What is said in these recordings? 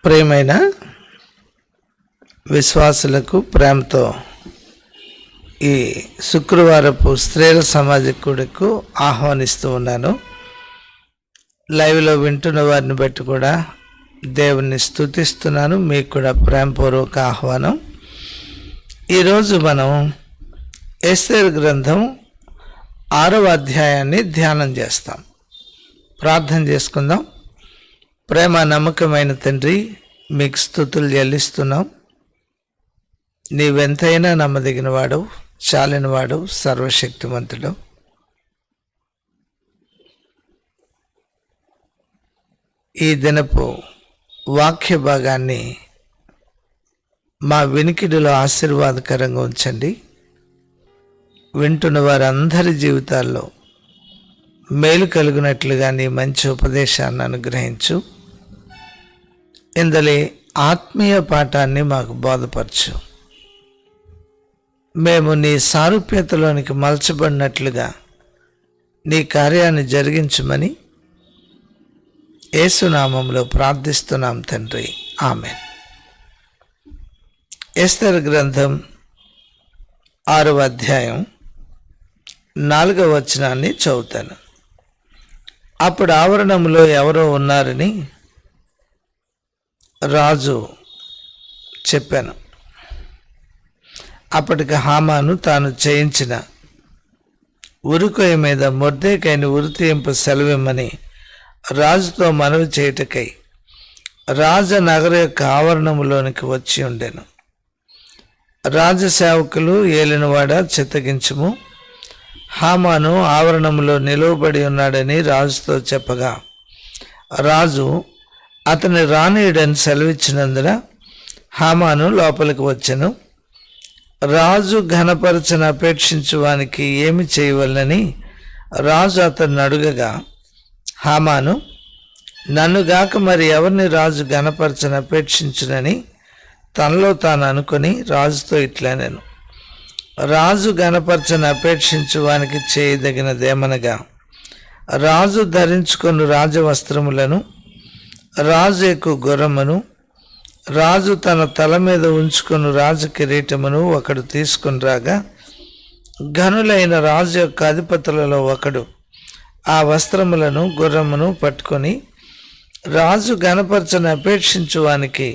ప్రియమైన విశ్వాసులకు ప్రేమతో ఈ శుక్రవారపు స్త్రీల సమాజ కూడకు ఆహ్వానిస్తూ ఉన్నాను. లైవ్లో వింటున్న వారిని బట్టి కూడా దేవుణ్ణి స్తుతిస్తున్నాను. మీకు కూడా ప్రేమపూర్వక ఆహ్వానం. ఈరోజు మనం ఎస్తేరు గ్రంథం 6వ అధ్యాయాన్ని ధ్యానం చేస్తాం. ప్రార్థన చేసుకుందాం. ప్రేమ నమ్మకమైన తండ్రి, మీకు స్తుతులు చెల్లిస్తున్నాం. నీవెంతైనా నమ్మదగిన వాడు, చాలినవాడు, సర్వశక్తిమంతుడు. ఈ దినపు వాక్య భాగాన్ని మా వినికిడిలో ఆశీర్వాదకరంగా ఉంచండి. వింటున్న వారందరి జీవితాల్లో మేలు కలుగునట్లుగా నీ మంచి ఉపదేశాన్ని అనుగ్రహించు. ఇందులో ఆత్మీయ పాఠాన్ని మాకు బోధపరచు. మేము నీ సారూప్యతలోనికి మలచబడినట్లుగా నీ కార్యాన్ని జరిగించమని యేసునామంలో ప్రార్థిస్తున్నాం తండ్రి, ఆమేన్. ఎస్తేరు గ్రంథం 6వ అధ్యాయం 4వ వచనాన్ని చదువుతాను. అప్పుడు ఆవరణంలో ఎవరో ఉన్నారని రాజు చెప్పాను. అప్పటికి హామాను తాను చేయించిన ఉరికొయ్య మీద మొర్దెకైని ఉరితీయింపు సెలవిమ్మని రాజుతో మనవి చేయుటకై రాజనగర యొక్క ఆవరణములోనికి వచ్చి ఉండెను. రాజసేవకులు, ఏలినవాడ చిత్తగించుము, హామాను ఆవరణంలో నిలువబడి ఉన్నాడని రాజుతో చెప్పగా రాజు అతని రానీయుడని సెలవిచ్చినందున హామాను లోపలికి వచ్చెను. రాజు ఘనపరచని అపేక్షించువానికి ఏమి చేయవలనని రాజు అతన్ని అడుగగా హామాను, నన్నుగాక మరి ఎవరిని రాజు ఘనపరచని అపేక్షించునని తనలో తాను అనుకుని రాజుతో ఇట్లనెను, రాజు ఘనపరచని అపేక్షించువానికి చేయదగినదేమనగా రాజు ధరించుకొని రాజవస్త్రములను, రాజు ఎక్కు గుర్రమును, రాజు తన తల మీద ఉంచుకుని రాజు కిరీటమును ఒకడు తీసుకుని రాగా ఘనులైన రాజు యొక్క అధిపతులలో ఒకడు ఆ వస్త్రములను, గుర్రమును పట్టుకొని రాజు ఘనపరచని అపేక్షించువానికి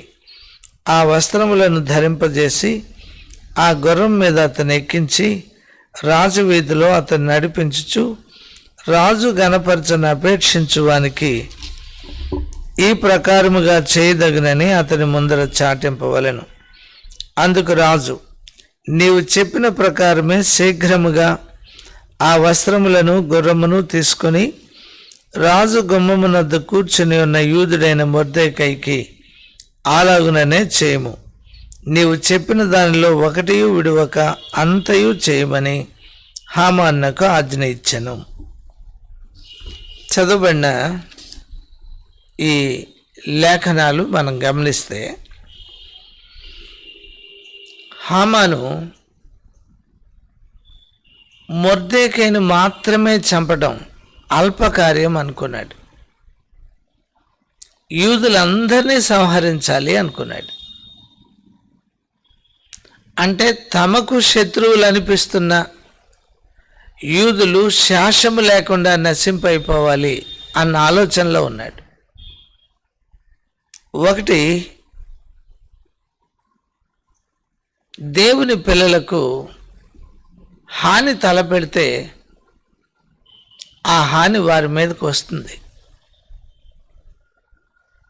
ఆ వస్త్రములను ధరింపజేసి ఆ గుర్రం మీద అతను ఎక్కించి రాజవీధిలో అతను నడిపించుచు రాజు ఘనపరచని అపేక్షించువానికి ఈ ప్రకారముగా చేయదగినని అతని ముందర చాటింపవలెను. అందుకు రాజు, నీవు చెప్పిన ప్రకారమే శీఘ్రముగా ఆ వస్త్రములను, గుర్రమును తీసుకొని రాజు గుమ్మమునద్ద కూర్చుని ఉన్న యూదుడైన మొర్దెకైకి అలాగుననే చేయము. నీవు చెప్పిన దానిలో ఒకటియు విడువక అంతయు చేయమని హామానుకు ఆజ్ఞ ఇచ్చెను. చదవబడిన ఈ లేఖనాలు మనం గమనిస్తే హామాను మొర్దెకైను మాత్రమే చంపడం అల్పకార్యం అనుకున్నాడు. యూదులందరినీ సంహరించాలి అనుకున్నాడు. అంటే తమకు శత్రువులు అనిపిస్తున్న యూదులు శాసము లేకుండా నశింపైపోవాలి అన్న ఆలోచనలో ఉన్నాడు. ఒకటి, దేవుని పిల్లలకు హాని తలపెడితే ఆ హాని వారి మీదకు వస్తుంది.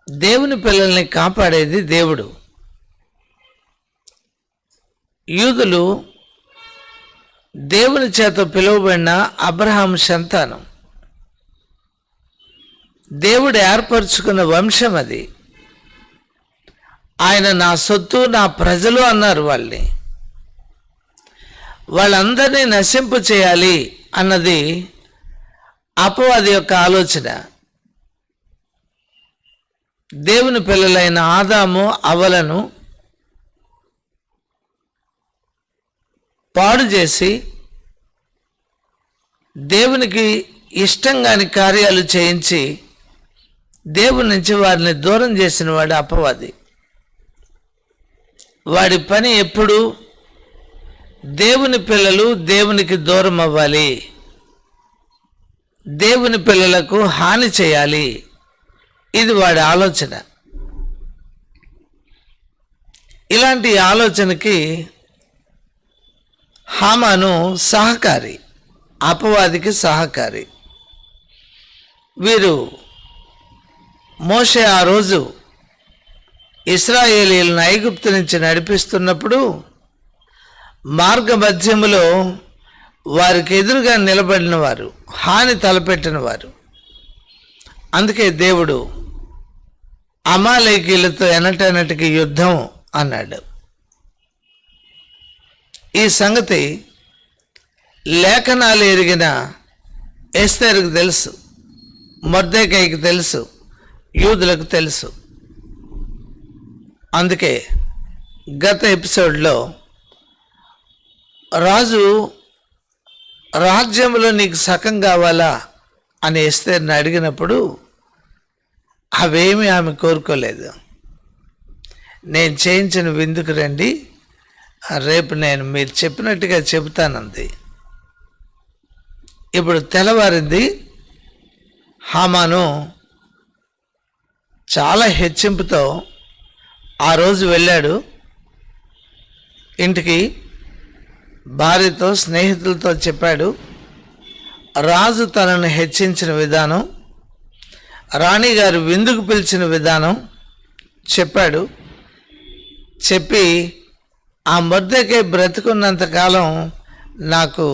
దేవుని పిల్లల్ని కాపాడేది దేవుడు. యూదులు దేవుని చేత పిలువబడిన అబ్రహాము సంతానం. దేవుడు ఏర్పరచుకున్న వంశం అది. ఆయన నా సొత్తు, నా ప్రజలు అన్నారు. వాళ్ళందరినీ నశింపు చేయాలి అన్నది అపవాది యొక్క ఆలోచన. దేవుని పిల్లలైన ఆదాము, అవ్వలను పాడు చేసి దేవునికి ఇష్టం కాని కార్యాలు చేయించి దేవుని నుంచి వారిని దూరం చేసిన వాడు అపవాది. వాడి పని ఎప్పుడు దేవుని పిల్లలు దేవునికి దూరం అవ్వాలి, దేవుని పిల్లలకు హాని చేయాలి. ఇది వాడి ఆలోచన. ఇలాంటి ఆలోచనకి హామాను సహకారి, అపవాదికి సహకారి. వీరు మోషే ఆ రోజు ఇశ్రాయేలీయులను ఐగుప్తు నుంచి నడిపిస్తున్నప్పుడు మార్గ మధ్యములో వారికి ఎదురుగా నిలబడిన వారు, హాని తలపెట్టిన వారు. అందుకే దేవుడు అమాలేకీయులతో ఎనటెన్నటికి యుద్ధం అన్నాడు. ఈ సంగతి లేఖనాలు ఎరిగిన ఎస్తేరుకు తెలుసు, మొర్దెకైకి తెలుసు, యూదులకు తెలుసు. అందుకే గత ఎపిసోడ్లో రాజు రాజ్యంలో నీకు సగం కావాలా అని ఎస్తేరుని అడిగినప్పుడు అవేమీ ఆమె కోరుకోలేదు. నేను చేయించిన విందుకు రండి, రేపు నేను మీరు చెప్పినట్టుగా చెబుతానంది. ఇప్పుడు తెల్లవారింది. హామాను చాలా హెచ్చింపుతో ఆ రోజు వెళ్ళాడు ఇంటికి. భార్యతో, స్నేహితులతో చెప్పాడు. రాజు తనను హెచ్చించిన విధానం, రాణిగారు విందుకు పిలిచిన విధానం చెప్పాడు. చెప్పి ఆ మొర్దెకై బ్రతికున్నంతకాలం నాకు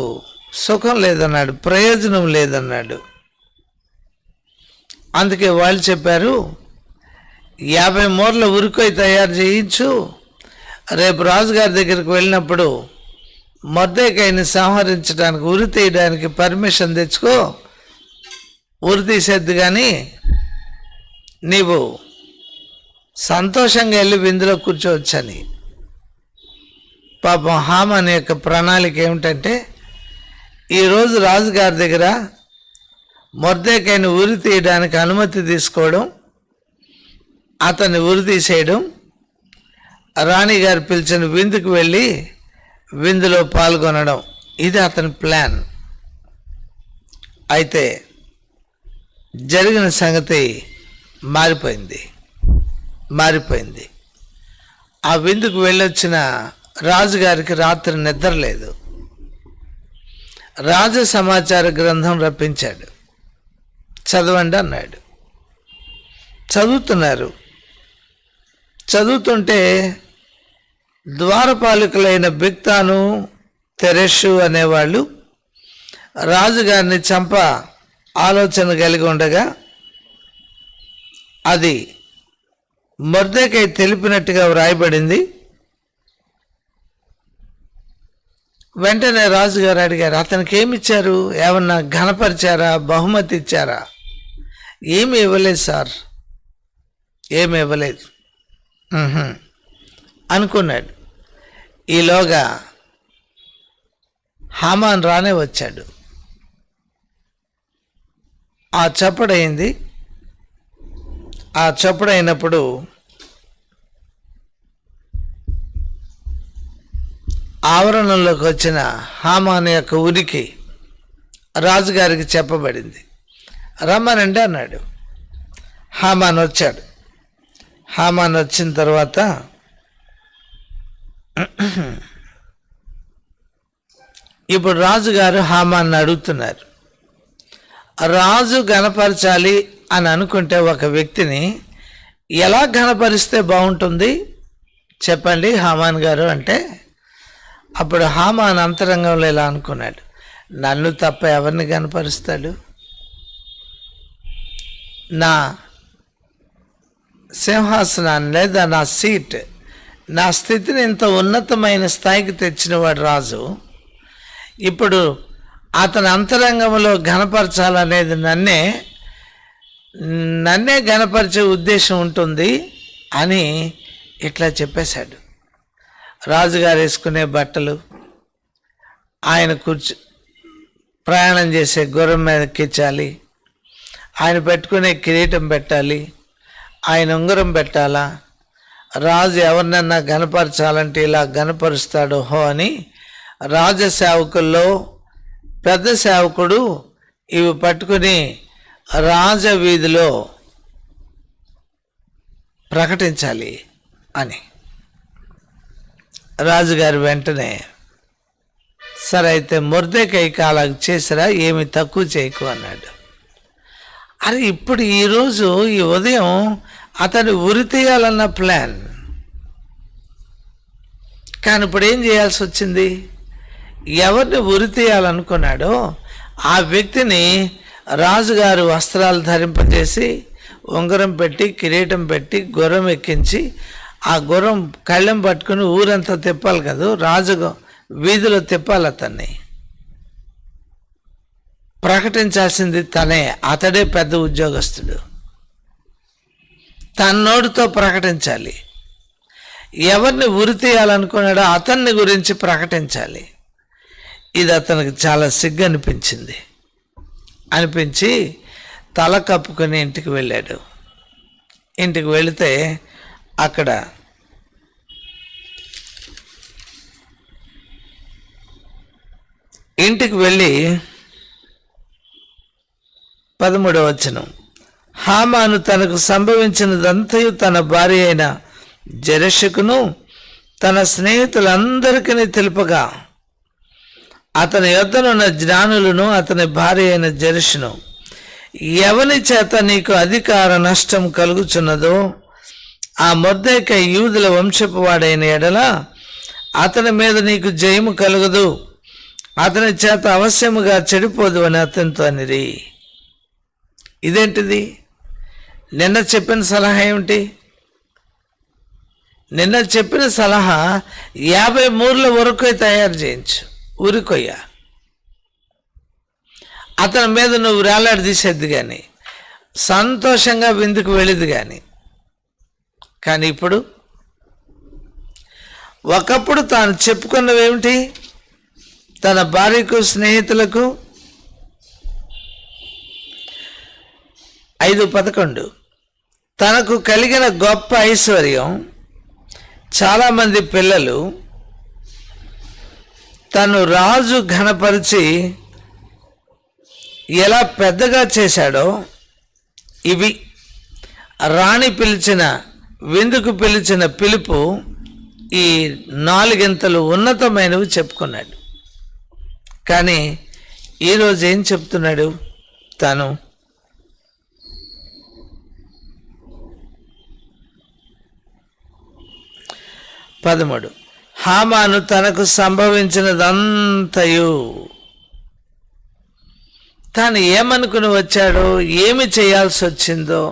సుఖం లేదన్నాడు, ప్రయోజనం లేదన్నాడు. అందుకే వాళ్ళు చెప్పారు, 50 మూరల ఉరికొయ్య తయారు చేయించు, రేపు రాజుగారి దగ్గరికి వెళ్ళినప్పుడు మొర్దెకైని సంహరించడానికి, ఉరి తీయడానికి పర్మిషన్ తెచ్చుకో, ఉరి తీసేద్దు కానీ నీవు సంతోషంగా వెళ్ళి విందులో కూర్చోవచ్చని. పాపం హామాన్ యొక్క ప్రణాళిక ఏమిటంటే, ఈరోజు రాజుగారి దగ్గర మొర్దెకైని ఉరి తీయడానికి అనుమతి తీసుకోవడం, అతన్ని ఉరి తీసేయడం, రాణిగారు పిలిచిన విందుకు వెళ్ళి విందులో పాల్గొనడం, ఇది అతని ప్లాన్. అయితే జరిగిన సంగతి మారిపోయింది. ఆ విందుకు వెళ్ళొచ్చిన రాజుగారికి రాత్రి నిద్ర లేదు. రాజ సమాచార గ్రంథం రప్పించాడు, చదవండి అన్నాడు. చదువుతుంటే ద్వారపాలకులైన బిక్తాను, తెరెషు అనేవాళ్ళు రాజుగారిని చంప ఆలోచన కలిగి ఉండగా అది మొర్దెకై తెలిపినట్టుగా వ్రాయబడింది. వెంటనే రాజుగారు అడిగారు, అతనికి ఏమిచ్చారు? ఏమన్నా ఘనపరిచారా? బహుమతి ఇచ్చారా? ఏమి ఇవ్వలేదు సార్, ఏమి ఇవ్వలేదు అనుకున్నాడు. ఈలోగా హామాన్ రానే వచ్చాడు. ఆ చప్పుడైంది. ఆ చప్పుడైనప్పుడు ఆవరణంలోకి వచ్చిన హామాన్ యొక్క ఉనికి రాజుగారికి చెప్పబడింది. రమ్మనండి అన్నాడు. హామాన్ వచ్చాడు. హామాన్ వచ్చిన తర్వాత ఇప్పుడు రాజుగారు హామాన్ని అడుగుతున్నారు. రాజు ఘనపరచాలి అని అనుకుంటే ఒక వ్యక్తిని ఎలా ఘనపరిస్తే బాగుంటుంది చెప్పండి హామాన్ గారు అంటే, అప్పుడు హామాన్ అంతరంగంలో ఇలా అనుకున్నాడు, నన్ను తప్ప ఎవరిని ఘనపరుస్తాడు? నా సింహాసనాన్ని లేదా నా సీట్, నా స్థితిని ఇంత ఉన్నతమైన స్థాయికి తెచ్చినవాడు రాజు. ఇప్పుడు అతని అంతరంగంలో ఘనపరచాలనేది నన్నే ఘనపరిచే ఉద్దేశం ఉంటుంది అని ఇట్లా చెప్పేశాడు. రాజుగారు వేసుకునే బట్టలు, ఆయన ప్రయాణం చేసే గుర్రం మీద ఎక్కించాలి, ఆయన పెట్టుకునే కిరీటం పెట్టాలి, ఆయన ఉంగరం పెట్టాలా, రాజు ఎవరినన్నా గనపరచాలంటే ఇలా గనపరుస్తాడు హో అని రాజ సేవకుల్లో పెద్ద సేవకుడు ఇవి పట్టుకుని రాజవీధిలో ప్రకటించాలి అని. రాజుగారు వెంటనే సరే అయితే మొర్దెకైకి అలా చేసిరా, ఏమి తక్కువ చేయకు అన్నాడు. అరే ఇప్పుడు ఈరోజు ఈ ఉదయం అతను ఉరి తీయాలన్న ప్లాన్, కానీ ఇప్పుడు ఏం చేయాల్సి వచ్చింది? ఎవరిని ఉరి తీయాలనుకున్నాడో ఆ వ్యక్తిని రాజుగారు వస్త్రాలు ధరింపజేసి ఉంగరం పెట్టి కిరీటం పెట్టి గుర్రం ఎక్కించి ఆ గుర్రం కళ్ళెం పట్టుకుని ఊరంతా తిప్పాలి కదా, రాజు వీధిలో తిప్పాలి, అతన్ని ప్రకటించాల్సింది తనే. అతడే పెద్ద ఉద్యోగస్తుడు, తన నోటితో ప్రకటించాలి. ఎవరిని ఉరి తీయాలనుకున్నాడో అతన్ని గురించి ప్రకటించాలి. ఇది అతనికి చాలా సిగ్గు అనిపించి తల కప్పుకొని ఇంటికి వెళ్ళాడు. ఇంటికి వెళితే అక్కడ ఇంటికి వెళ్ళి 13వ వచనం, హామాను తనకు సంభవించినదంతయు తన భార్య అయిన జెరెషుకును తన స్నేహితులందరికీ తెలుపగా అతని యొద్దనున్న జ్ఞానులను అతని భార్య అయిన జెరెషును, ఎవని చేత నీకు అధికార నష్టం కలుగుచున్నదో ఆ మొర్దెకై యూదుల వంశపు వాడైన ఎడల అతని మీద నీకు జయము కలుగదు, అతని చేత అవశ్యముగా చెడిపోదు అని అతనితో అనిరి. ఇదేంటిది? నిన్న చెప్పిన సలహా ఏమిటి? నిన్న చెప్పిన సలహా 50 మూరల వరకు తయారు చేయించు, ఉరికొయ్య, అతని మీద నువ్వు వేలాడి తీసేద్ది కానీ సంతోషంగా విందుకు వెళ్ళేది కానీ ఇప్పుడు ఒకప్పుడు తాను చెప్పుకున్నవేమిటి? తన భార్యకు స్నేహితులకు 5:11 తనకు కలిగిన గొప్ప ఐశ్వర్యం, చాలామంది పిల్లలు, తను రాజు ఘనపరిచి ఎలా పెద్దగా చేశాడో, ఇవి రాణి విందుకు పిలిచిన పిలుపు, ఈ 4 ఉన్నతమైనవి చెప్పుకున్నాడు. కానీ ఈరోజు ఏం చెప్తున్నాడు? తను పదమూడు, హామాను తనకు సంభవించినదంతయు, తాను ఏమనుకుని వచ్చాడో, ఏమి చేయాల్సి వచ్చిందో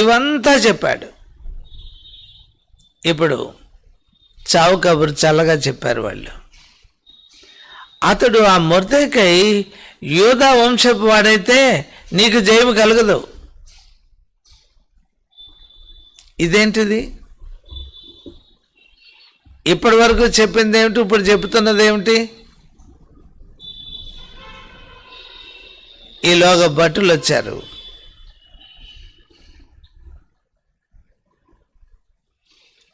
ఇవంతా చెప్పాడు. ఇప్పుడు చావు కబురు చల్లగా చెప్పారు వాళ్ళు. అతడు ఆ మొర్దెకై యూదా వంశపు వాడైతే నీకు జయము కలగదు. ఇదేంటిది? ఇప్పటి వరకు చెప్పింది ఏమిటి, ఇప్పుడు చెబుతున్నది ఏమిటి? ఈలోగా భటులు వచ్చారు.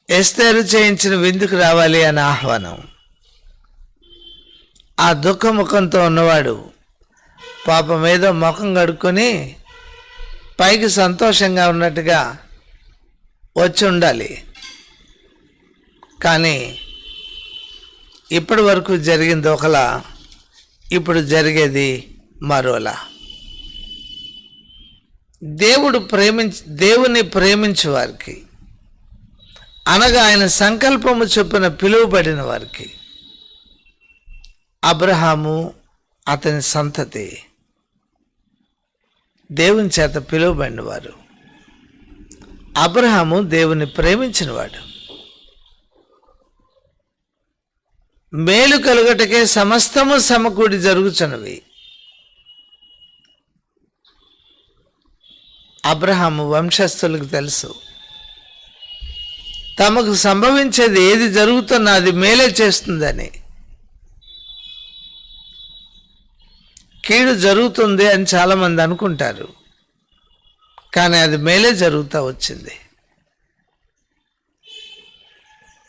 ఎస్తేరు చేయించిన విందుకు రావాలి అని ఆహ్వానం. ఆ దుఃఖముఖంతో ఉన్నవాడు పాపం ఏదో ముఖం కడుక్కొని పైకి సంతోషంగా ఉన్నట్టుగా వచ్చి ఉండాలి. కానీ ఇప్పటి వరకు జరిగింది ఒకలా, ఇప్పుడు జరిగేది మరోలా. దేవుని ప్రేమించే వారికి, అనగా ఆయన సంకల్పము చొప్పున పిలువబడిన వారికి, అబ్రహాము అతని సంతతి దేవుని చేత పిలువబడినవారు. అబ్రహాము దేవుని ప్రేమించినవాడు. మేలు కలుగటకే సమస్తము సమకూడి జరుగుచున్నవి. అబ్రహాము వంశస్థులకు తెలుసు, తమకు సంభవించేది ఏది జరుగుతున్నా అది మేలే చేస్తుందని. కీడు జరుగుతుంది అని చాలామంది అనుకుంటారు, కానీ అది మేలే జరుగుతూ వచ్చింది.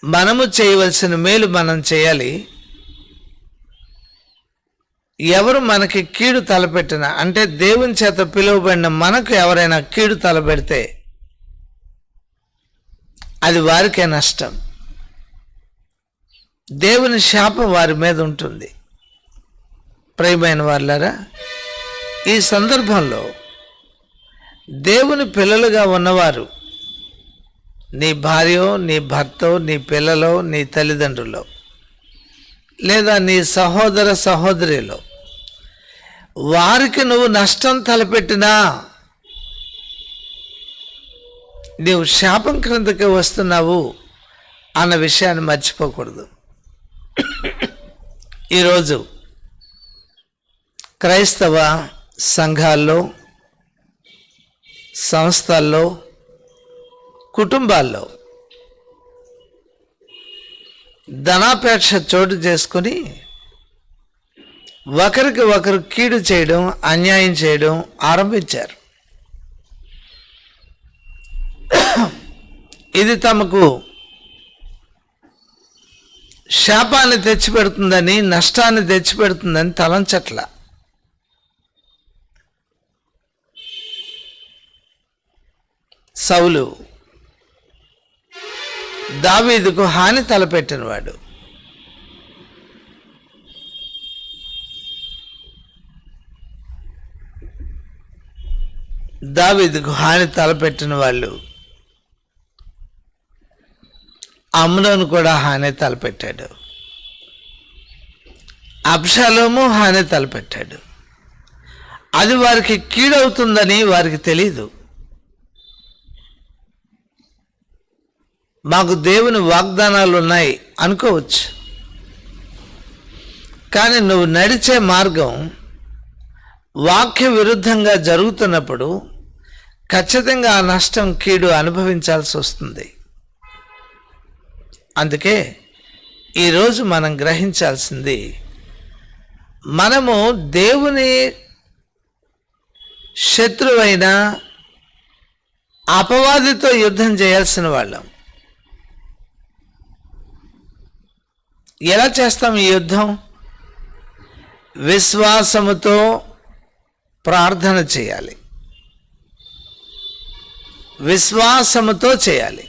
మనము చేయవలసిన మేలు మనం చేయాలి. ఎవరు మనకి కీడు తలపెట్టినా, అంటే దేవుని చేత పిలువబడిన మనకు ఎవరైనా కీడు తలపెడితే అది వారికే నష్టం. దేవుని శాపం వారి మీద ఉంటుంది. ప్రియమైన వారులారా, ఈ సందర్భంలో దేవుని పిల్లలుగా ఉన్నవారు, నీ భార్యో, నీ భర్తో, నీ పిల్లలో, నీ తల్లిదండ్రులో, లేదా నీ సహోదర సహోదరిలో వారికి నువ్వు నష్టం తలపెట్టినా నీవు శాపం క్రిందకి వస్తున్నావు అన్న విషయాన్ని మర్చిపోకూడదు. ఈరోజు క్రైస్తవ సంఘాల్లో, సంస్థల్లో, కుటుంబాల్లో ధనాపేక్ష చోటు చేసుకుని ఒకరికి ఒకరు కీడు చేయడం, అన్యాయం చేయడం ఆరంభించారు. ఇది తమకు శాపాన్ని తెచ్చిపెడుతుందని, నష్టాన్ని తెచ్చిపెడుతుందని తలంచట్ల. సౌలు దావీదుకు హాని తలపెట్టినవాడు. దావీదుకు హాని తలపెట్టిన వాళ్ళు అమ్నోను కూడా హాని తలపెట్టాడు. అబ్షాలోము హాని తలపెట్టాడు. అది వారికి కీడవుతుందని వారికి తెలీదు. మాకు దేవుని వాగ్దానాలు ఉన్నాయి అనుకోవచ్చు, కానీ నువ్వు నడిచే మార్గం వాక్య విరుద్ధంగా జరుగుతున్నప్పుడు ఖచ్చితంగా ఆ నష్టం, కీడు అనుభవించాల్సి వస్తుంది. అందుకే ఈరోజు మనం గ్రహించాల్సింది, మనము దేవుని శత్రువైన అపవాదితో యుద్ధం చేయాల్సిన వాళ్ళం. ఎలా చేస్తాం ఈ యుద్ధం? విశ్వాసముతో ప్రార్థన చేయాలి, విశ్వాసముతో చేయాలి,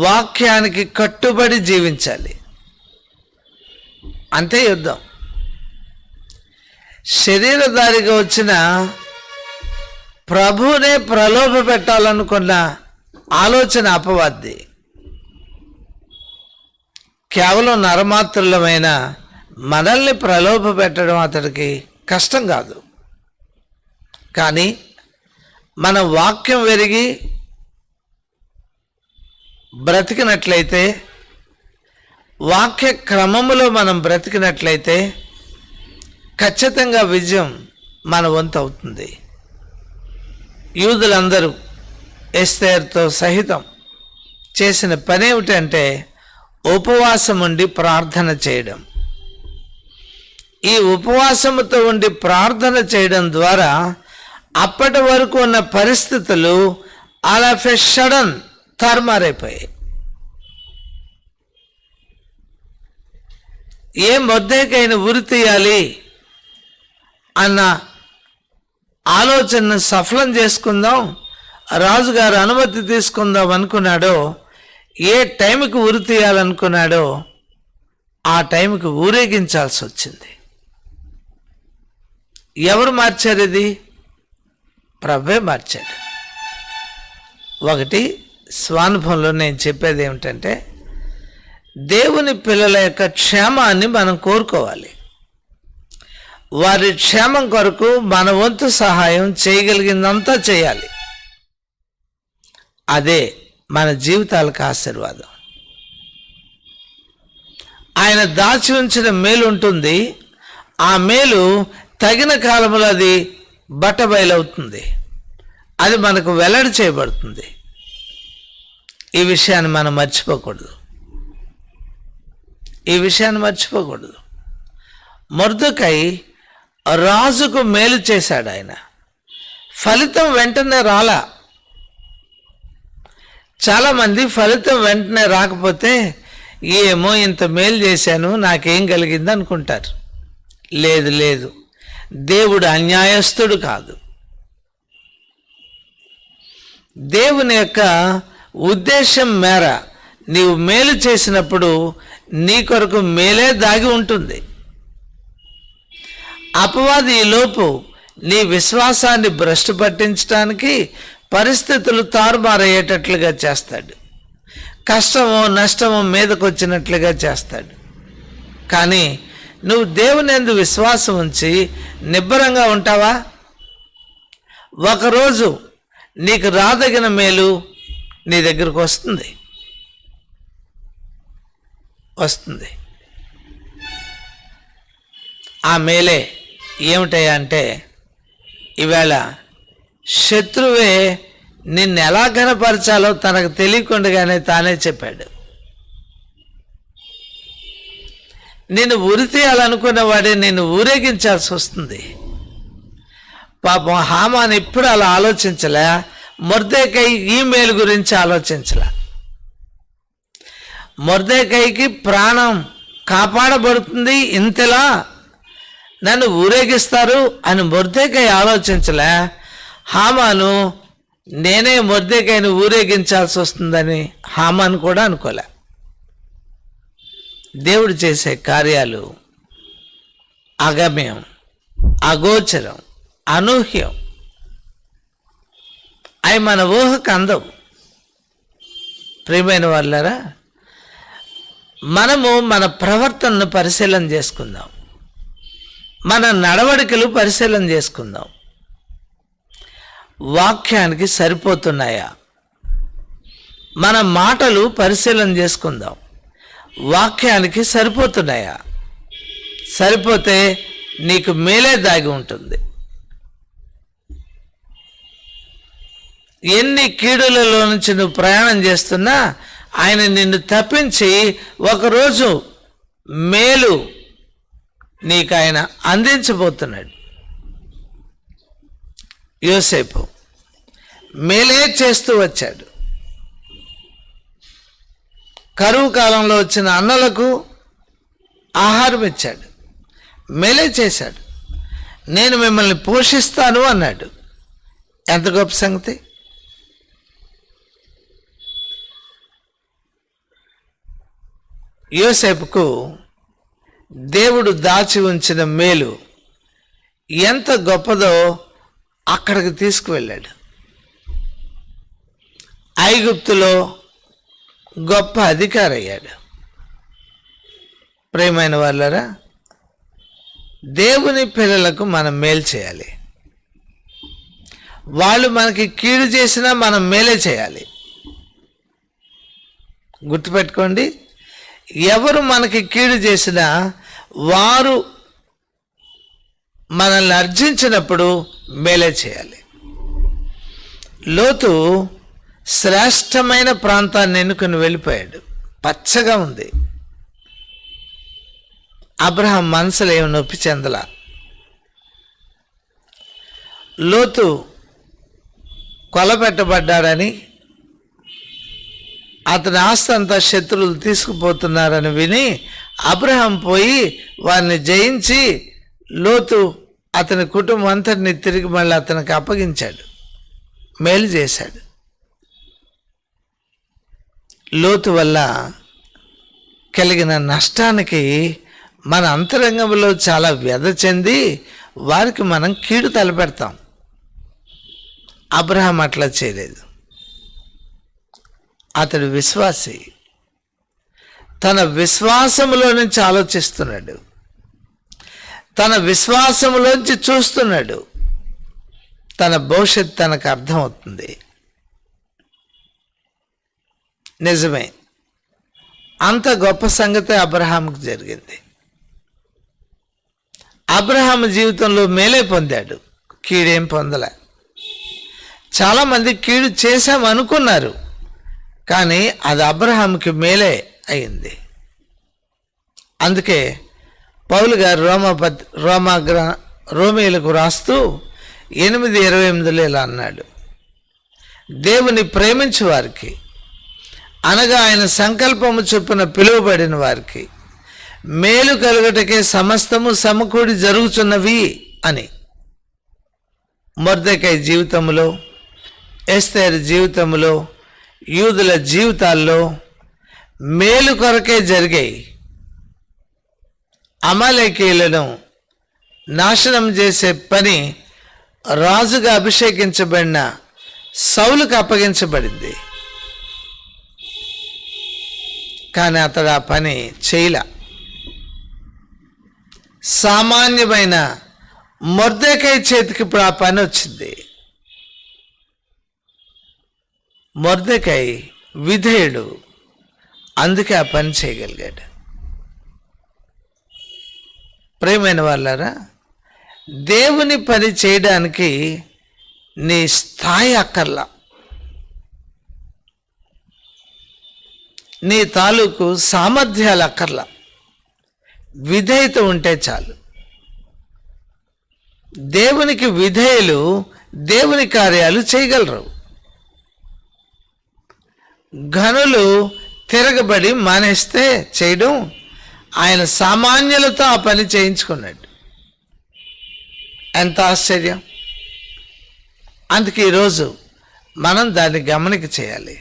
వాక్యానికి కట్టుబడి జీవించాలి. అంతే యుద్ధం. శరీరధారిగా వచ్చిన ప్రభువునే ప్రలోభ పెట్టాలనుకున్న ఆలోచన అపవాది. కేవలం నరమాత్రులమైన మనల్ని ప్రలోభ పెట్టడం అతడికి కష్టం కాదు. కానీ మన వాక్యం వెరిగి బ్రతికినట్లయితే, వాక్య క్రమములో మనం బ్రతికినట్లయితే ఖచ్చితంగా విజయం మన వంతు అవుతుంది. యూదులందరూ ఎస్తేరుతో సహితం చేసిన పని ఏమిటంటే ఉపవాసం ఉండి ప్రార్థన చేయడం. ఈ ఉపవాసముతో ఉండి ప్రార్థన చేయడం ద్వారా అప్పటి వరకు ఉన్న పరిస్థితులు ఆల్ ఆఫ్ ఎ సడన్ తారుమారైపోయాయి. ఏ మొద్దకైనా ఉరి తీయాలి అన్న ఆలోచనను సఫలం చేసుకుందాం, రాజుగారు అనుమతి తీసుకుందాం అనుకున్నాడో, ఏ టైంకి ఉరి తీయాలనుకున్నాడో ఆ టైంకి ఊరేగించాల్సి వచ్చింది. ఎవరు మార్చారు? ఇది ప్రభువే మార్చాడు. ఒకటి స్వానుభవంలో నేను చెప్పేది ఏమిటంటే, దేవుని పిల్లల యొక్క క్షేమాన్ని మనం కోరుకోవాలి. వారి క్షేమం కొరకు మన వంతు సహాయం చేయగలిగిందంతా చేయాలి. అదే మన జీవితాలకు ఆశీర్వాదం. ఆయన దాచి ఉంచిన మేలు ఉంటుంది. ఆ మేలు తగిన కాలంలో అది బట్టబయలవుతుంది, అది మనకు వెల్లడి చేయబడుతుంది. ఈ విషయాన్ని మనం మర్చిపోకూడదు. ఈ విషయాన్ని మర్చిపోకూడదు. మొర్దెకై రాజుకు మేలు చేశాడు. ఆయన ఫలితం వెంటనే రాలా. చాలామంది ఫలితం వెంటనే రాకపోతే ఏమో ఇంత మేలు చేశాను, నాకేం కలిగింది అనుకుంటారు. లేదు లేదు, దేవుడు అన్యాయస్తుడు కాదు. దేవుని యొక్క ఉద్దేశం మేర నీవు మేలు చేసినప్పుడు నీ కొరకు మేలే దాగి ఉంటుంది. అపవాది ఈలోపు నీ విశ్వాసాన్ని భ్రష్టు పట్టించడానికి పరిస్థితులు తారుమారయ్యేటట్లుగా చేస్తాడు. కష్టమో నష్టమో మీదకొచ్చినట్లుగా చేస్తాడు. కానీ నువ్వు దేవుని యందు విశ్వాసం ఉంచి నిబ్బరంగా ఉంటావా? ఒకరోజు నీకు రాదగిన మేలు నీ దగ్గరకు వస్తుంది. ఆ మేలే ఏమిటయ్యా అంటే, ఈవేళ శత్రువే నిన్ను ఎలా కనపరచాలో తనకు తెలియకుండానే తానే చెప్పాడు. నిన్ను ఉరి తీయాలనుకున్న వాడే నిన్ను ఊరేగించాల్సి వస్తుంది. పాపం హామాను ఎప్పుడు అలా ఆలోచించలే. మొర్దెకై ఈ మేలు గురించి ఆలోచించలే. మొర్దెకైకి ప్రాణం కాపాడబడుతుంది, ఇంతలా నన్ను ఊరేగిస్తారు అని మొర్దెకై ఆలోచించలే. హామాను నేనే మొర్దెకైని ఊరేగించాల్సి వస్తుందని హామాను కూడా అనుకోలే. దేవుడు చేసే కార్యాలు అగమ్యం, అగోచరం, అనూహ్యం. అవి మన ఊహకు అందవు. ప్రియమైన వాళ్ళారా, మనము మన ప్రవర్తనను పరిశీలన చేసుకుందాం. మన నడవడికలు పరిశీలన చేసుకుందాం. వాక్యానికి సరిపోతున్నాయా? మన మాటలు పరిశీలన చేసుకుందాం. వాక్యానికి సరిపోతున్నాయా? సరిపోతే నీకు మేలే దాగి ఉంటుంది. ఎన్ని కీడులలో నుంచి నువ్వు ప్రయాణం చేస్తున్నా ఆయన నిన్ను తప్పించి ఒకరోజు మేలు నీకు ఆయన అందించబోతున్నాడు. యోసేపు మేలే చేస్తూ వచ్చాడు. కరువు కాలంలో వచ్చిన అన్నలకు ఆహారం ఇచ్చాడు, మేలే చేశాడు. నేను మిమ్మల్ని పోషిస్తాను అన్నాడు. ఎంత గొప్ప సంగతి! యోసేపుకు దేవుడు దాచి ఉంచిన మేలు ఎంత గొప్పదో అక్కడికి తీసుకువెళ్ళాడు. ఐగుప్తులో గొప్ప అధికారి అయ్యాడు. ప్రియమైన వాళ్ళరా, దేవుని పిల్లలకు మనం మేలు చేయాలి. వాళ్ళు మనకి కీడు చేసినా మనం మేలే చేయాలి. గుర్తుపెట్టుకోండి, ఎవరు మనకి కీడు చేసినా వారు మనల్ని అర్జించినప్పుడు మేలే చేయాలి. లోతు శ్రేష్టమైన ప్రాంతాన్ని ఎన్నుకుని వెళ్ళిపోయాడు. పచ్చగా ఉంది. అబ్రహాం మనసులో ఏమి నొప్పి చెందల. లోతు కొలపెట్టబడ్డాడని, అతని ఆస్తి అంతా శత్రువులు తీసుకుపోతున్నారని విని అబ్రహాం పోయి వారిని జయించి లోతు అతని కుటుంబం అంతటిని తిరిగి మళ్ళీ అతనికి అప్పగించాడు. మేలు చేశాడు. లోతు వల్ల కలిగిన నష్టానికి మన అంతరంగంలో చాలా వ్యధ చెంది వారికి మనం కీడు తలపెడతాం. అబ్రహాం అట్లా చేయలేదు. అతడు విశ్వాసి. తన విశ్వాసములో నుంచి ఆలోచిస్తున్నాడు. తన విశ్వాసములోంచి చూస్తున్నాడు. తన భవిష్యత్తు తనకు అర్థమవుతుంది. నిజమే, అంత గొప్ప సంగతి అబ్రహాంకు జరిగింది. అబ్రహాం జీవితంలో మేలే పొందాడు, కీడేం పొందలే. చాలామంది కీడు చేశామనుకున్నారు, కానీ అది అబ్రహాంకి మేలే అయింది. అందుకే పౌలు గారు రోమీయులకు రాస్తూ 8:28 ఇలా అన్నాడు, దేవుని ప్రేమించు వారికి, అనగా ఆయన సంకల్పము చొప్పున పిలువబడిన వారికి మేలు కలుగుటకే సమస్తము సమకూడి జరుగుతున్నవి అని. మొర్దెకై జీవితంలో, ఎస్తేరు జీవితంలో, యూదుల జీవితాల్లో మేలు కొరకే జరిగాయి. అమాలేకీయులను నాశనం చేసే పని రాజుగా అభిషేకించబడిన సౌలుకు అప్పగించబడింది. కానీ అతడు ఆ పని చేయలే. సామాన్యమైన మొర్దెకై చేతికి ఇప్పుడు ఆ పని వచ్చింది. మొర్దెకై విధేయుడు, అందుకే ఆ పని చేయగలిగాడు. ప్రియమైన వాళ్ళారా, దేవుని పని చేయడానికి నీ స్థాయి అక్కర్లా, నీ తాలూకు సామర్థ్యాలు అక్కర్లా, విధేయత ఉంటే చాలు. దేవునికి విధేయులు దేవుని కార్యాలు చేయగలరు. ఘనులు తిరగబడి మానేస్తే చేయడం, ఆయన సామాన్యులతో ఆ పని చేయించుకున్నాడు. ఎంత ఆశ్చర్యం! అందుకే ఈరోజు మనం దాన్ని గమనిక చేయాలి.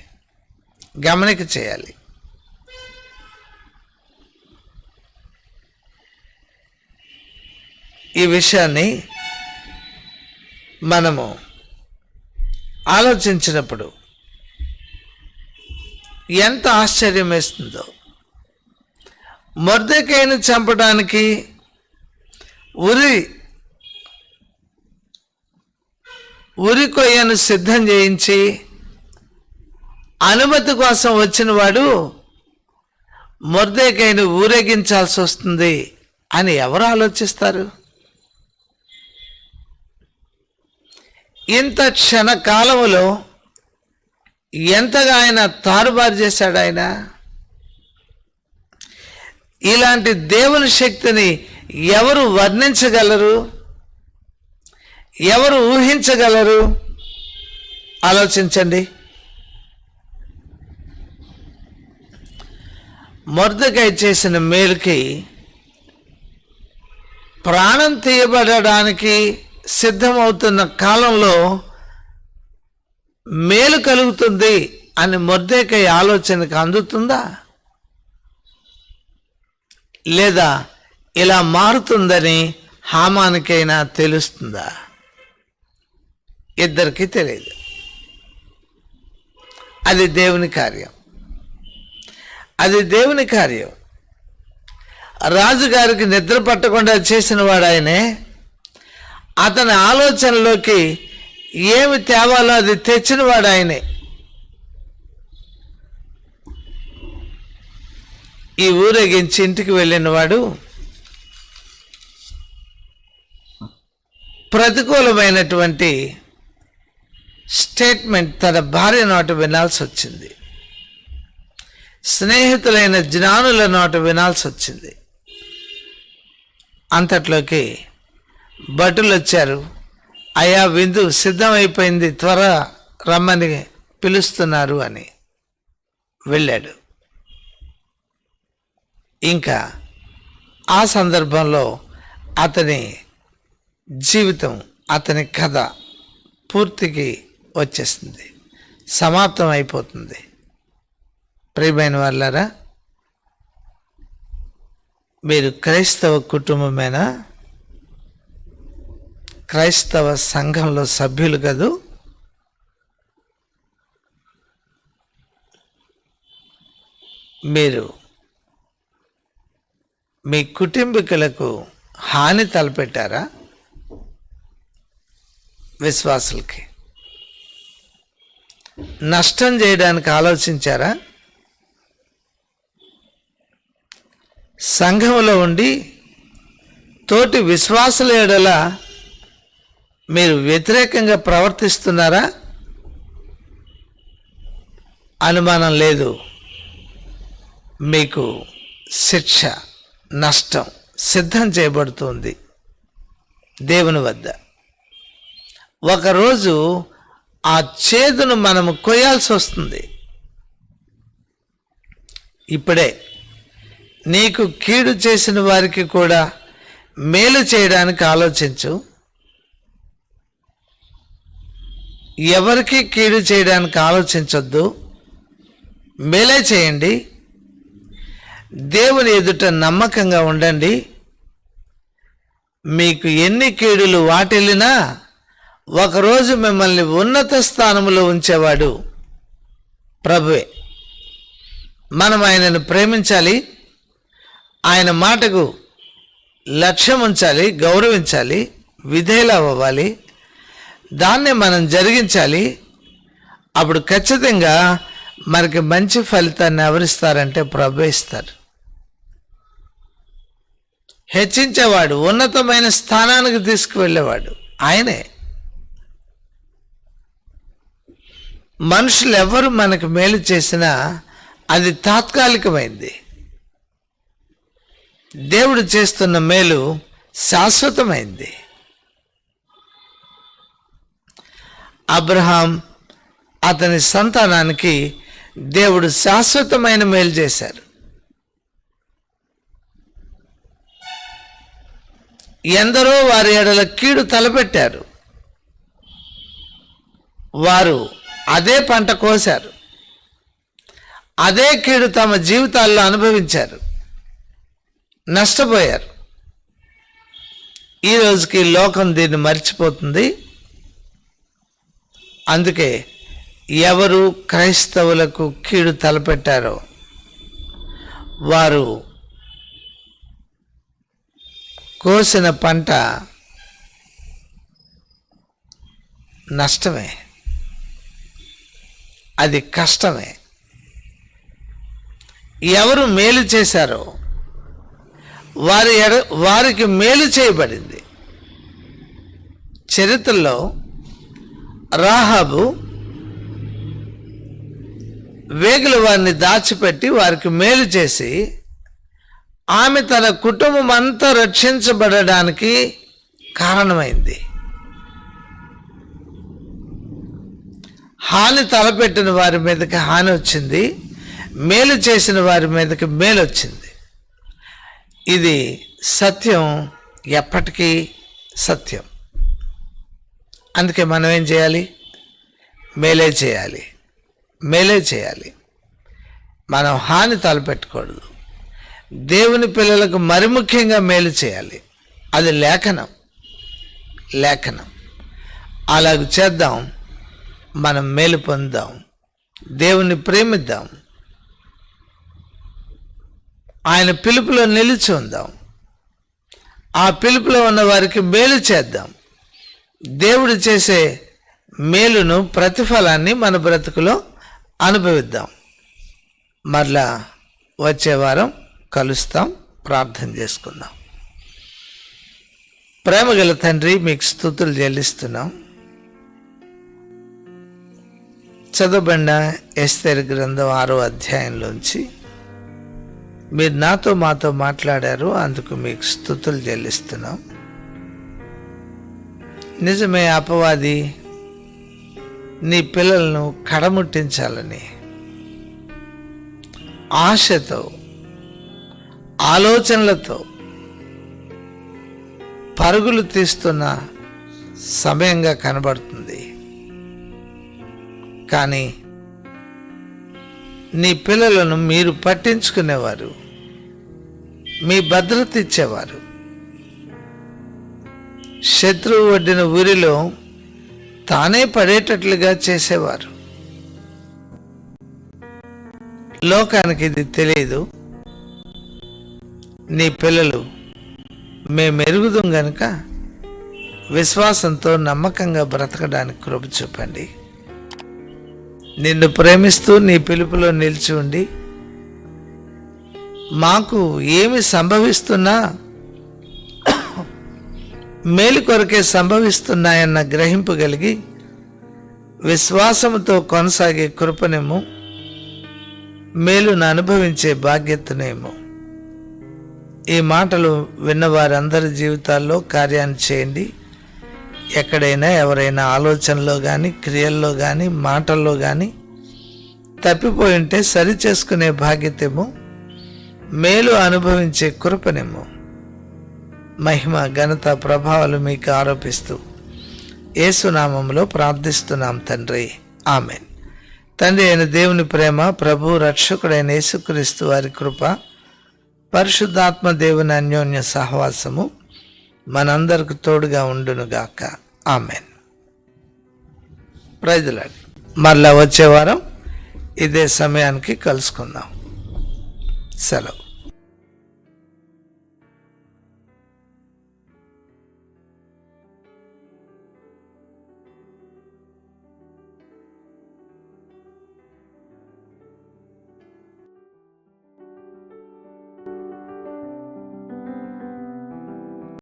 ఈ విషయాన్ని మనము ఆలోచించినప్పుడు ఎంత ఆశ్చర్యం వేస్తుందో. మొర్దెకైను చంపడానికి ఉరి కొయ్యను సిద్ధం చేయించి అనుమతి కోసం వచ్చిన వాడు మొర్దెకైను ఊరేగించాల్సి వస్తుంది అని ఎవరు ఆలోచిస్తారు? ఇంత క్షణకాలములో ఎంతగా ఆయన తారుబారు చేశాడు. ఆయన ఇలాంటి దేవుని శక్తిని ఎవరు వర్ణించగలరు? ఎవరు ఊహించగలరు? ఆలోచించండి. మొర్దెకై చేసిన మేలుకి ప్రాణం తీయబడడానికి సిద్ధమవుతున్న కాలంలో మేలు కలుగుతుంది అని మొర్దెకై ఆలోచనకు అందుతుందా? లేదా ఇలా మారుతుందని హామానికైనా తెలుస్తుందా? ఇద్దరికీ తెలియదు. అది దేవుని కార్యం. రాజుగారికి నిద్ర పట్టకుండా చేసిన వాడు ఆయనే. అతని ఆలోచనలోకి ఏమి తేవాలో అది తెచ్చిన వాడు ఆయనే. ఈ ఊరేగించి ఇంటికి వెళ్ళిన వాడు ప్రతికూలమైనటువంటి స్టేట్మెంట్ తన భార్య నోట వినాల్సి వచ్చింది. స్నేహితులైన జ్ఞానుల నోట వినాల్సి వచ్చింది. అంతట్లోకి భటులు వచ్చారు. అయా, విందు సిద్ధమైపోయింది, త్వర రమ్మని పిలుస్తున్నారు అని వెళ్ళాడు. ఇంకా ఆ సందర్భంలో అతని జీవితం, అతని కథ పూర్తికి వచ్చేస్తుంది, సమాప్తం అయిపోతుంది. ప్రియమైన వాళ్ళారా, మీరు క్రైస్తవ కుటుంబమేనా? క్రైస్తవ సంఘంలో సభ్యులు కదూ? మీరు మీ కుటుంబీకులకు హాని తలపెట్టారా? విశ్వాసులకి నష్టం చేయడానికి ఆలోచించారా? సంఘంలో ఉండి తోటి విశ్వాసుల ఎడల మీరు వ్యతిరేకంగా ప్రవర్తిస్తున్నారా? అనుమానం లేదు, మీకు శిక్ష, నష్టం సిద్ధం చేయబడుతుంది దేవుని వద్ద. ఒకరోజు ఆ చేదును మనము కొయ్యాల్సి వస్తుంది. ఇప్పుడే నీకు కీడు చేసిన వారికి కూడా మేలు చేయడానికి ఆలోచించు. ఎవరికి కీడు చేయడానికి ఆలోచించొద్దు, మేలే చేయండి. దేవుని ఎదుట నమ్మకంగా ఉండండి. మీకు ఎన్ని కీడులు వాటిల్లినా ఒకరోజు మిమ్మల్ని ఉన్నత స్థానంలో ఉంచేవాడు ప్రభువే. మనం ఆయనను ప్రేమించాలి, ఆయన మాటకు లక్ష్యం ఉంచాలి, గౌరవించాలి, విధేయులు అవ్వాలి, దాన్నే మనం జరిగించాలి. అప్పుడు ఖచ్చితంగా మనకి మంచి ఫలితాన్ని ఎవరిస్తారంటే ప్రభువే ఇస్తారు. హెచ్చించేవాడు, ఉన్నతమైన స్థానానికి తీసుకువెళ్ళేవాడు ఆయనే. మనుషులు ఎవరు మనకు మేలు చేసినా అది తాత్కాలికమైంది. దేవుడు చేస్తున్న మేలు శాశ్వతమైంది. అబ్రహాం అతని సంతానానికి దేవుడు శాశ్వతమైన మేలు చేశారు. ఎందరో వారి ఎడల కీడు తలపెట్టారు, వారు అదే పంట కోశారు, అదే కీడు తమ జీవితాల్లో అనుభవించారు, నష్టపోయారు. ఈ రోజుకి లోకం దీన్ని మర్చిపోతుంది. అందుకే ఎవరు క్రైస్తవులకు కీడు తలపెట్టారో వారు కోసిన పంట నష్టమే, అది కష్టమే. ఎవరు మేలు చేశారో వారికి మేలు చేయబడింది. చరిత్రలో రాహాబు వేగుల వారిని దాచిపెట్టి వారికి మేలు చేసి ఆమె తన కుటుంబం అంతా రక్షించబడడానికి కారణమైంది. హాని తలపెట్టిన వారి మీదకి హాని వచ్చింది, మేలు చేసిన వారి మీదకి మేలు వచ్చింది. ఇది సత్యం, ఎప్పటికీ సత్యం. అందుకే మనం ఏం చేయాలి? మేలే చేయాలి, మేలే చేయాలి. మనం హాని తలపెట్టకూడదు. దేవుని పిల్లలకు మరి ముఖ్యంగా మేలు చేయాలి. అది లేఖనం. అలాగ చేద్దాం, మనం మేలు పొందుదాం, దేవుని ప్రేమిద్దాం, ఆయన పిలుపులో నిలిచి ఉందాం. ఆ పిలుపులో ఉన్న వారికి మేలు చేద్దాం. దేవుడు చేసే మేలును, ప్రతిఫలాన్ని మన బ్రతుకులో అనుభవిద్దాం. మరలా వచ్చే వారం కలుస్తాం, ప్రార్థన చేసుకుందాం. ప్రేమగల తండ్రి, మీకు స్తుతులు చెల్లిస్తున్నాం. చదవబడిన ఎస్తేరు గ్రంథం 6వ అధ్యాయంలోంచి మీరు మాతో మాట్లాడారు. అందుకు మీకు స్తుతులు చెల్లిస్తున్నాం. నిజమే, అపవాది నీ పిల్లలను కడముట్టించాలని ఆశతో, ఆలోచనలతో పరుగులు తీస్తున్న సమయంగా కనబడుతుంది. కానీ నీ పిల్లలను మీరు పట్టించుకునేవారు, మీ భద్రత ఇచ్చేవారు. శత్రువు ఒడ్డిన ఊరిలో తానే పడేటట్లుగా చేసేవారు. లోకానికి ఇది తెలియదు. నీ పిల్లలు మేము ఎరుగుదాం గనుక విశ్వాసంతో నమ్మకంగా బ్రతకడానికి కృప చూపండి. నిన్ను ప్రేమిస్తూ నీ పిలుపులో నిలిచి ఉండి మాకు ఏమి సంభవిస్తున్నా మేలు కొరకే సంభవిస్తున్నాయన్న గ్రహింపు కలిగి విశ్వాసముతో కొనసాగే కృపనేమో, మేలును అనుభవించే బాధ్యతనేమో. ఈ మాటలు విన్న వారందరి జీవితాల్లో కార్యాన్ని చేయండి. ఎక్కడైనా ఎవరైనా ఆలోచనలో కానీ, క్రియల్లో కానీ, మాటల్లో కానీ తప్పిపోయి ఉంటే సరి చేసుకునే భాగ్యతేమో, మేలు అనుభవించే కృపనేమో. మహిమ, ఘనత, ప్రభావాలు మీకు ఆరోపిస్తూ యేసునామంలో ప్రార్థిస్తున్నాం తండ్రి, ఆమెన్. తండ్రి అయిన దేవుని ప్రేమ, ప్రభు రక్షకుడైన యేసుక్రీస్తు వారి కృప, పరిశుద్ధాత్మ దేవుని అన్యోన్య సహవాసము మనందరికి తోడుగా ఉండునుగాక, ఆమెన్. Praise the lord. మరలా వచ్చే వారం ఇదే సమయానికి కలుసుకుందాం. సెలవు.